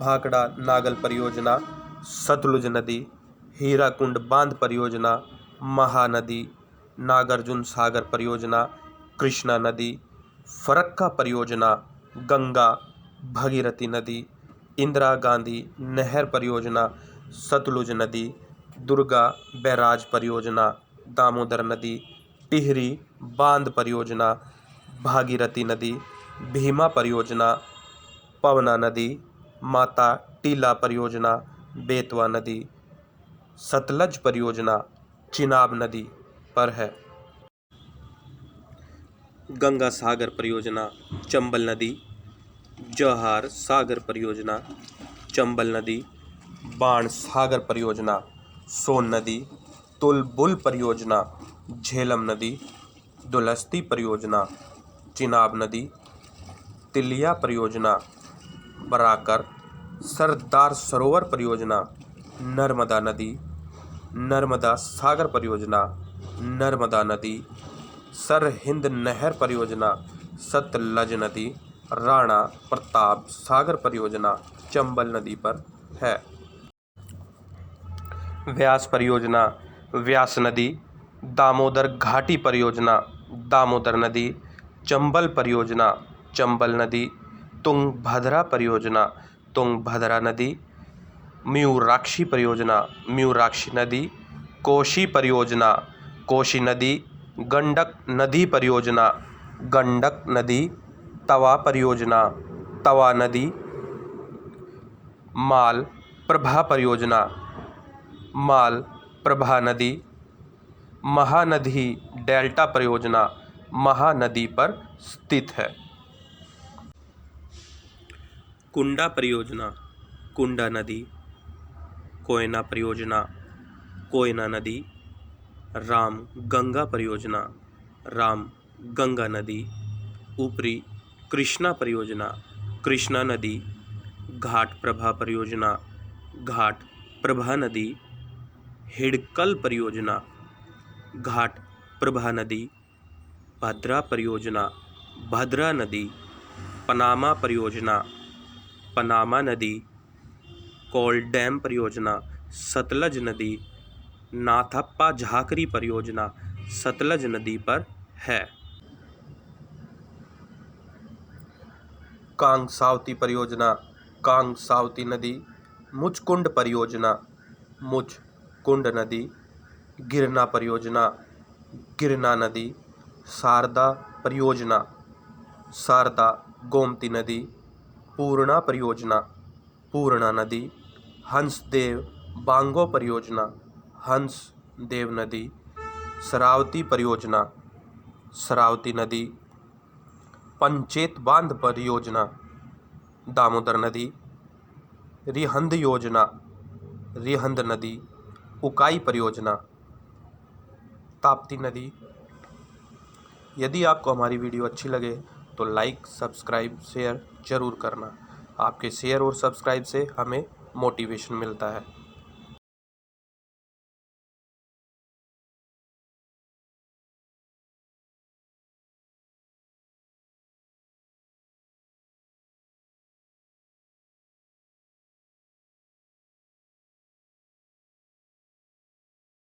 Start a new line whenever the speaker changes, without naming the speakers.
भाखड़ा नागल परियोजना, सतलुज नदी, हीराकुंड बांध परियोजना, महानदी, नागार्जुन सागर परियोजना, कृष्णा नदी, फरक्का परियोजना, गंगा, भगीरथी नदी, इंदिरा गांधी नहर परियोजना, सतलुज नदी, दुर्गा बैराज परियोजना, दामोदर नदी, टिहरी बांध परियोजना, भागीरथी नदी, भीमा परियोजना, पवना नदी, माता टीला परियोजना, बेतवा नदी, सतलज परियोजना चिनाब नदी पर है। गंगा सागर परियोजना चंबल नदी, जवाहर सागर परियोजना चंबल नदी, बाण सागर परियोजना सोन नदी, तुलबुल परियोजना झेलम नदी, दुलस्ती परियोजना चिनाब नदी, तिलिया परियोजना बराकर, सरदार सरोवर परियोजना नर्मदा नदी, नर्मदा सागर परियोजना नर्मदा नदी, सरहिंद नहर परियोजना सतलज नदी, राणा प्रताप सागर परियोजना चंबल नदी पर है। व्यास परियोजना व्यास नदी, दामोदर घाटी परियोजना दामोदर नदी, चंबल परियोजना चंबल नदी, तुंगभद्रा परियोजना तुंगभद्रा नदी, म्यूराक्षी परियोजना म्यूराक्षी नदी, कोशी परियोजना कोशी नदी, गंडक नदी परियोजना गंडक नदी, तवा परियोजना तवा नदी, माल प्रभा परियोजना माल प्रभा नदी, महानदी डेल्टा परियोजना महानदी पर स्थित है। कुंडा परियोजना कुंडा नदी, कोयना परियोजना कोयना नदी, राम गंगा परियोजना राम गंगा नदी, ऊपरी कृष्णा परियोजना कृष्णा नदी, घाट प्रभा परियोजना घाट प्रभा नदी, हिडकल परियोजना घाट प्रभा नदी, भद्रा परियोजना भद्रा नदी, पनामा परियोजना पनामा नदी, कोल डैम परियोजना सतलज नदी, नाथप्पा झाकरी परियोजना सतलज नदी पर है। कांगसावती परियोजना कांगसावती नदी, मुचकुंड परियोजना मुचकुंड नदी, गिरना परियोजना गिरना नदी, शारदा परियोजना शारदा गोमती नदी, पूर्णा परियोजना पूर्णा नदी, हंसदेव बांगो परियोजना हंसदेव नदी, शरावती परियोजना शरावती नदी, पंचेत बांध परियोजना दामोदर नदी, रिहंद योजना रिहंद नदी, उकाई परियोजना ताप्ती नदी। यदि आपको हमारी वीडियो अच्छी लगे तो लाइक सब्सक्राइब शेयर ज़रूर करना। आपके शेयर और सब्सक्राइब से हमें मोटिवेशन मिलता है।